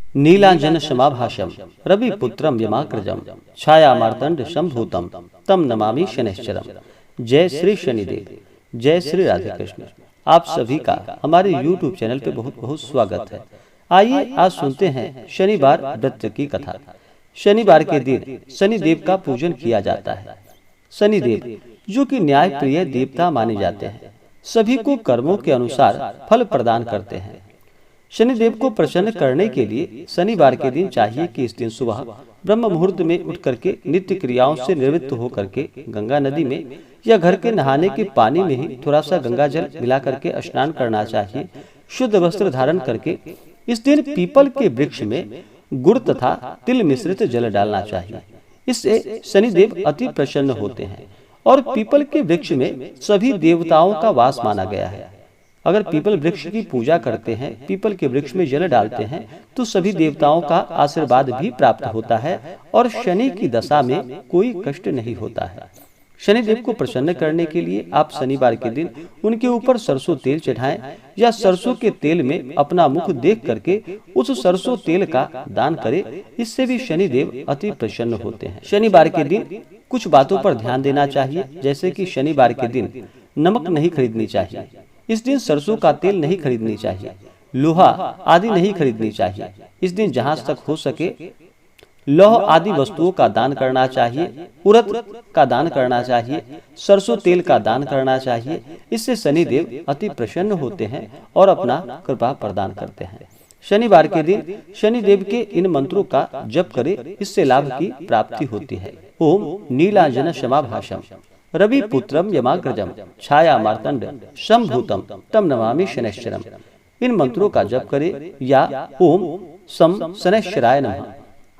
नीलांजन समाभाषम रविपुत्रम यमाग्रजम छाया मार्तंड संभूतम तम नमामि शनैश्चरम। जय श्री शनिदेव, जय श्री राधे कृष्ण। आप सभी का हमारे YouTube चैनल पे बहुत बहुत स्वागत है। आइए आज सुनते हैं शनिवार व्रत की कथा। शनिवार के दिन शनिदेव का पूजन किया जाता है। शनिदेव जो कि न्याय प्रिय देवता माने जाते हैं, सभी को कर्मों के अनुसार फल प्रदान करते हैं। शनिदेव को प्रसन्न करने के लिए शनिवार के दिन चाहिए कि इस दिन सुबह ब्रह्म मुहूर्त में उठ करके नित्य क्रियाओं से निवृत्त हो करके गंगा नदी में या घर के नहाने के पानी में ही थोड़ा सा गंगा जल मिला करके स्नान करना चाहिए। शुद्ध वस्त्र धारण करके इस दिन पीपल के वृक्ष में गुड़ तथा तिल मिश्रित जल डालना चाहिए। इससे शनिदेव अति प्रसन्न होते हैं और पीपल के वृक्ष में सभी देवताओं का वास माना गया है। अगर पीपल वृक्ष की पूजा करते हैं, पीपल के वृक्ष में जल डालते हैं, तो सभी देवताओं का आशीर्वाद भी प्राप्त होता है और शनि की दशा में कोई कष्ट नहीं होता है। शनिदेव को प्रसन्न करने के लिए आप शनिवार के दिन उनके ऊपर सरसों तेल चढ़ाएं या सरसों के तेल में अपना मुख देख करके उस सरसों तेल का दान करें। इससे भी शनिदेव अति प्रसन्न होते हैं। शनिवार के दिन कुछ बातों पर ध्यान देना चाहिए, जैसे कि शनिवार के दिन नमक नहीं खरीदनी चाहिए, इस दिन सरसों का तेल नहीं खरीदनी चाहिए, लोहा आदि नहीं खरीदनी चाहिए। इस दिन जहां तक हो सके लौह आदि वस्तुओं का दान करना चाहिए, उड़द का दान करना चाहिए, सरसों तेल का दान करना चाहिए। इससे शनिदेव अति प्रसन्न होते हैं और अपना कृपा प्रदान करते हैं। शनिवार के दिन शनिदेव के इन मंत्रों का जप करें, इससे लाभ की प्राप्ति होती है। ओम नीलांजन समाभाषम रविपुत्रम यमाग्रजम छाया मार्तंड संभूतम तम नमामि शनैश्चरम। इन मंत्रों का जप करें या ओम सम शनैश्चराय नमः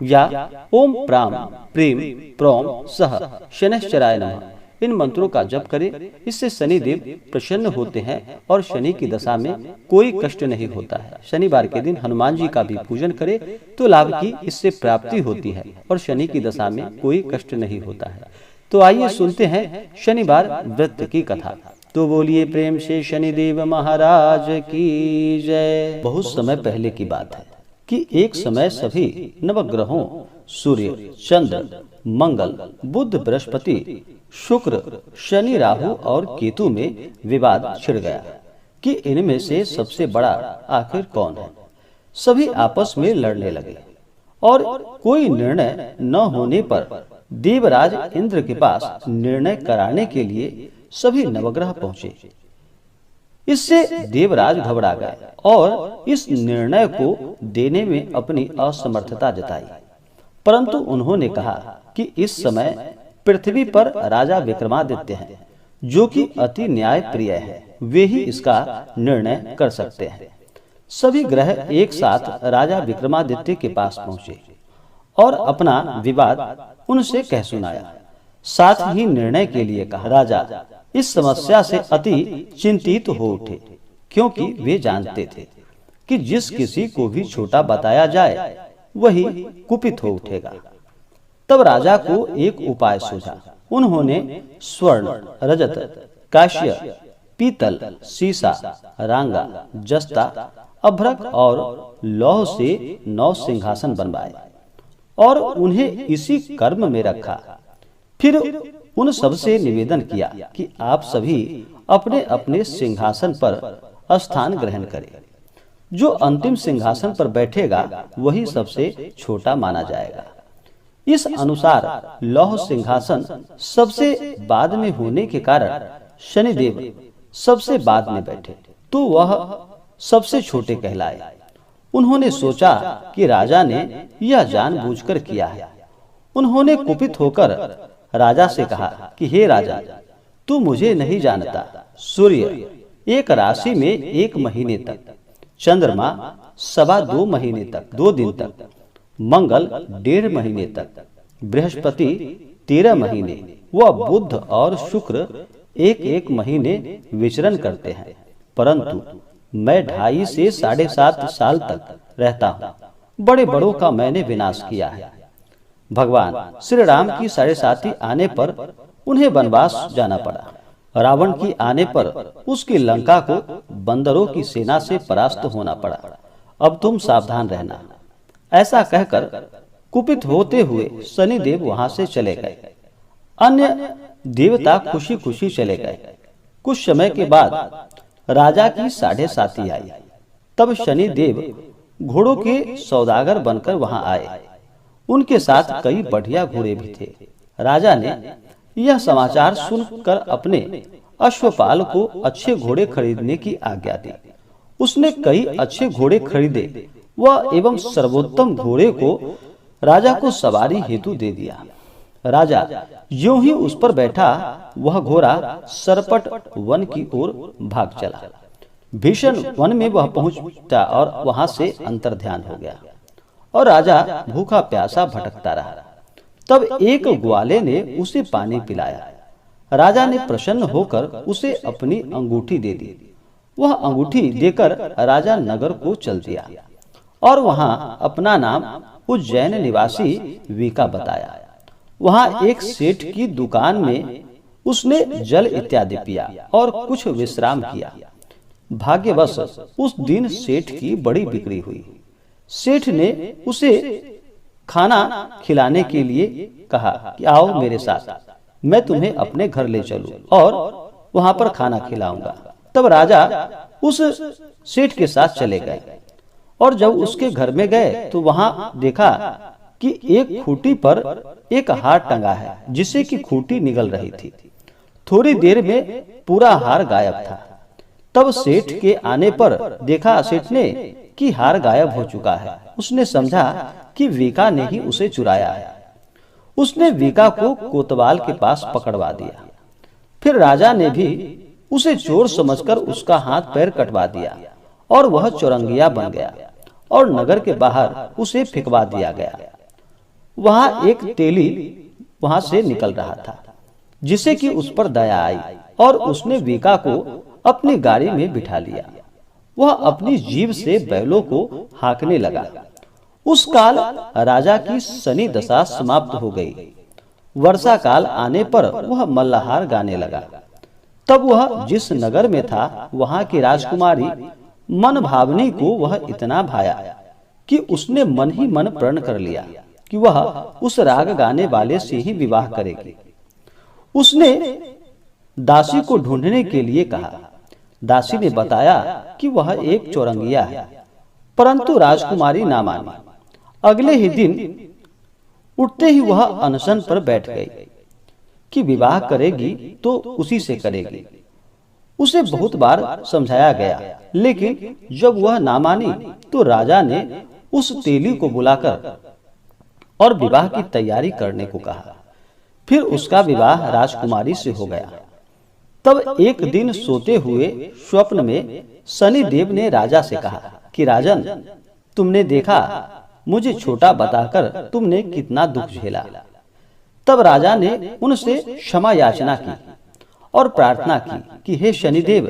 या ओम प्राम प्रेम प्रोम सह शनैश्चराय नमः। इन मंत्रों का जप करें, इससे शनिदेव प्रसन्न होते हैं और शनि की दशा में कोई कष्ट नहीं होता है। शनिवार के दिन हनुमान जी का भी पूजन करें तो लाभ की इससे प्राप्ति होती है और शनि की दशा में कोई कष्ट नहीं होता है। तो आइए सुनते हैं शनिवार व्रत की कथा। तो बोलिए प्रेम से शनिदेव महाराज की जय। बहुत समय पहले की बात है कि एक समय सभी नवग्रहों सूर्य, चंद्र, मंगल, बुध, बृहस्पति, शुक्र, शनि, राहु और केतु में विवाद छिड़ गया कि इनमें से सबसे बड़ा आखिर कौन है। सभी आपस में लड़ने लगे और कोई निर्णय न होने पर देवराज इंद्र के पास निर्णय कराने के लिए सभी नवग्रह पहुंचे। इससे देवराज घबरा गए और इस निर्णय को देने में अपनी असमर्थता जताई। परंतु उन्होंने कहा कि इस समय पृथ्वी पर राजा विक्रमादित्य हैं, जो कि अति न्याय प्रिय है, वे ही इसका निर्णय कर सकते हैं। सभी ग्रह एक साथ राजा विक्रमादित्य के पास पहुंचे और अपना विवाद उनसे कह सुनाया। साथ ही निर्णय के लिए कहा। राजा इस समस्या से अति चिंतित हो उठे, क्योंकि वे जानते थे कि जिस किसी को भी छोटा बताया जाए वही कुपित हो उठेगा। तब राजा को एक उपाय सूझा। उन्होंने स्वर्ण, रजत, कांस्य, पीतल, सीसा, रांगा, जस्ता, अभ्रक और लौह से 9 सिंहासन बनवाए और उन्हें इसी कर्म में रखा। फिर उन सबसे निवेदन किया कि आप सभी अपने अपने सिंहासन पर स्थान ग्रहण करें। जो अंतिम सिंहासन पर बैठेगा वही सबसे छोटा माना जाएगा। इस अनुसार लौह सिंहासन सबसे बाद में होने के कारण शनिदेव सबसे बाद में बैठे, तो वह सबसे छोटे कहलाए। उन्होंने सोचा कि राजा ने यह जानबूझकर किया है। उन्होंने कुपित होकर राजा से कहा कि हे राजा, तू मुझे नहीं जानता। सूर्य एक राशि में 1 महीने तक, चंद्रमा 2.25 महीने तक 2 दिन तक, मंगल 1.5 महीने तक, बृहस्पति 13 महीने व बुध और शुक्र 1-1 महीने विचरण करते हैं। परंतु मैं 2.5 से 7.5 साल तक रहता हूँ। बड़े बड़ों का मैंने विनाश किया है। भगवान श्री राम की 7.5 आने पर उन्हें वनवास जाना पड़ा। रावण की आने पर उसकी लंका को बंदरों की सेना से परास्त होना पड़ा। अब तुम सावधान रहना। ऐसा कहकर कुपित होते हुए शनिदेव वहां से चले गए। अन्य देवता खुशी खुशी चले गए। कुछ समय के बाद राजा की 7:30 आई। तब शनिदेव घोड़ों के सौदागर बनकर वहां आए। उनके साथ कई बढ़िया घोड़े भी थे। राजा ने यह समाचार सुनकर अपने अश्वपाल को अच्छे घोड़े खरीदने की आज्ञा दी। उसने कई अच्छे घोड़े खरीदे वह एवं सर्वोत्तम घोड़े को राजा को सवारी हेतु दे दिया। राजा यूं ही उस पर बैठा वह घोड़ा सरपट वन की ओर भाग चला। भीषण वन में वह पहुंचा और वहां से अंतर्ध्यान हो गया और राजा भूखा प्यासा भटकता रहा। तब एक ग्वाले ने उसे पानी पिलाया। राजा ने प्रसन्न होकर उसे अपनी अंगूठी दे दी। वह अंगूठी देकर राजा नगर को चल दिया और वहां अपना नाम उज्जैन निवासी वीका बताया। वहां एक सेठ की दुकान में उसने जल इत्यादि पिया और कुछ विश्राम किया। भाग्यवश उस दिन सेठ की बड़ी बिक्री हुई। सेठ ने उसे खाना खिलाने के लिए कहा कि आओ मेरे साथ, मैं तुम्हें अपने घर ले चलूं और वहां पर खाना खिलाऊंगा। तब राजा उस सेठ के साथ चले गए और जब उसके घर में गए तो वहां देखा कि एक खूंटी पर एक हार टंगा है जिससे कि खूंटी निगल रही थी। थोड़ी देर में पूरा हार गायब था। तब सेठ के आने पर देखा सेठ ने कि हार गायब हो चुका है। उसने समझा कि वीका ने ही उसे चुराया है। उसने वीका को कोतवाल के पास पकड़वा दिया। फिर राजा ने भी उसे चोर समझकर उसका हाथ पैर कटवा दिया और वह चौरंगिया बन गया और नगर के बाहर उसे फेंकवा दिया गया। वहां एक तेली वहां से निकल रहा था जिसे कि उस पर दया आई और उसने वीका को अपनी गाड़ी में बिठा लिया। वह अपनी जीभ से बैलों को हाँकने लगा। उस काल राजा की शनि दशा समाप्त हो गई। वर्षा काल आने पर वह मल्लाहार गाने लगा। तब वह जिस नगर में था वहां की राजकुमारी मन भावनी को वह इतना भाया कि उसने मन ही मन प्रण कर लिया कि वह उस राग गाने वाले से ही विवाह करेगी। उसने दासी को ढूंढने के लिए कहा। दासी ने बताया कि वह एक चौरंगिया है, परंतु राजकुमारी ना मानी। अगले ही दिन उठते ही वह अनशन पर बैठ गई कि विवाह करेगी तो उसी से करेगी। उसे बहुत बार समझाया गया, लेकिन जब वह ना मानी तो राजा ने उस तेली को बुलाकर और विवाह की तैयारी करने को कहा। फिर उसका विवाह राजकुमारी से हो गया। तब एक दिन सोते हुए स्वप्न में शनिदेव ने राजा से कहा कि राजन, तुमने देखा मुझे छोटा बताकर तुमने कितना दुख झेला। तब राजा ने उनसे क्षमा याचना की और प्रार्थना की कि हे शनिदेव,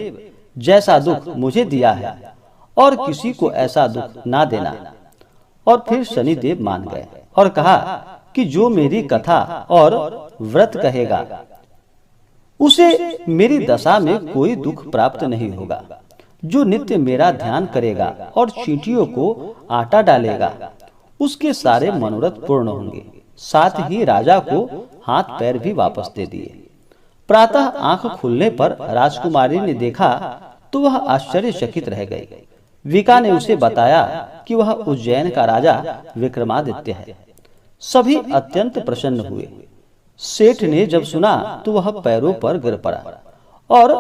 जैसा दुख मुझे दिया है और किसी को ऐसा दुख ना देना। और फिर शनिदेव मान गए और कहा कि जो मेरी कथा और व्रत कहेगा उसे मेरी दशा में कोई दुख प्राप्त नहीं होगा। जो नित्य मेरा ध्यान करेगा और चींटियों को आटा डालेगा उसके सारे मनोरथ पूर्ण होंगे। साथ ही राजा को हाथ पैर भी वापस दे दिए। प्रातः आंख खुलने पर राजकुमारी ने देखा तो वह आश्चर्यचकित रह गई। वीका ने उसे बताया कि वह उज्जैन का राजा विक्रमादित्य है। सभी अत्यंत प्रसन्न हुए। सेठ ने जब सुना तो वह पैरों पर गिर पड़ा और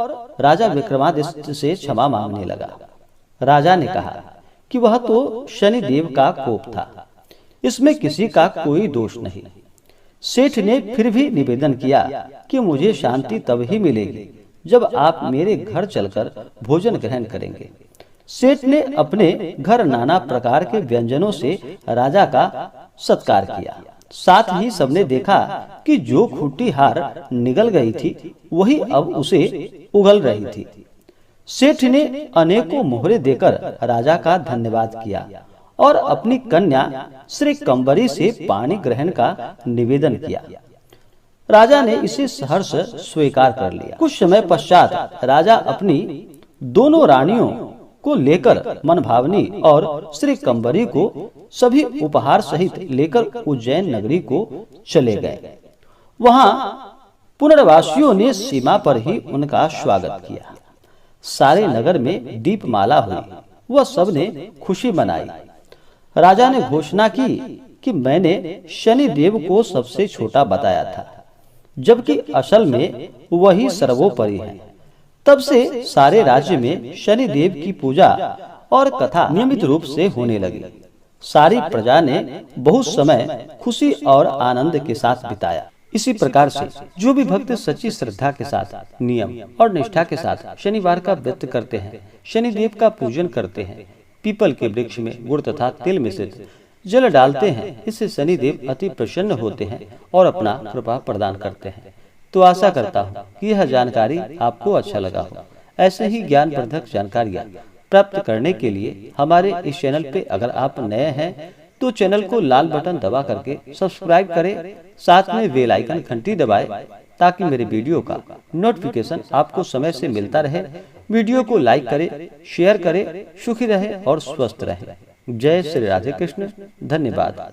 राजा विक्रमादित्य से क्षमा मांगने लगा। राजा ने कहा कि वह तो शनिदेव का कोप था, इसमें किसी का कोई दोष नहीं। सेठ ने फिर भी निवेदन किया कि मुझे शांति तब ही मिलेगी जब आप मेरे घर चलकर भोजन ग्रहण करेंगे। सेठ ने अपने घर नाना प्रकार के व्यंजनों से राजा का सत्कार किया। साथ ही सबने देखा कि जो खूंटी हार निगल गई थी वही अब उसे उगल रही थी। सेठ ने अनेकों मोहरे देकर राजा का धन्यवाद किया और अपनी कन्या श्री कंबरी से पानी ग्रहण का निवेदन किया। राजा ने इसे सहर्ष स्वीकार कर लिया। कुछ समय पश्चात राजा अपनी दोनों रानियों को लेकर मनभावनी और श्री कंबरी को सभी उपहार सहित लेकर उज्जैन नगरी को चले गए। वहां पुनर्वासियों ने सीमा पर ही उनका स्वागत किया। सारे नगर में दीपमाला हुई, वह सबने खुशी मनाई। राजा ने घोषणा की कि मैंने शनिदेव को सबसे छोटा बताया था, जबकि असल में वही सर्वोपरि है। तब से सारे राज्य में शनिदेव की पूजा और कथा नियमित रूप से होने लगी। सारी प्रजा ने बहुत समय खुशी और आनंद के साथ बिताया। इसी प्रकार से जो भी भक्त सच्ची श्रद्धा के साथ, नियम और निष्ठा के साथ शनिवार का व्रत करते हैं, शनिदेव का पूजन करते हैं, पीपल के वृक्ष में गुड़ तथा तिल मिश्रित जल डालते हैं, इससे शनिदेव अति प्रसन्न होते हैं और अपना कृपा प्रदान करते हैं। तो आशा करता हूँ कि यह जानकारी आपको अच्छा लगा हो। ऐसे ही ज्ञानवर्धक जानकारियाँ प्राप्त करने के लिए हमारे इस चैनल पे अगर आप नए हैं तो चैनल को लाल बटन दबा करके सब्सक्राइब करें, साथ में बेल आइकन घंटी दबाएं ताकि मेरे वीडियो का नोटिफिकेशन आपको समय से मिलता रहे। वीडियो को लाइक करें, शेयर करें, सुखी रहे और स्वस्थ रहे। जय श्री राधे कृष्ण। धन्यवाद।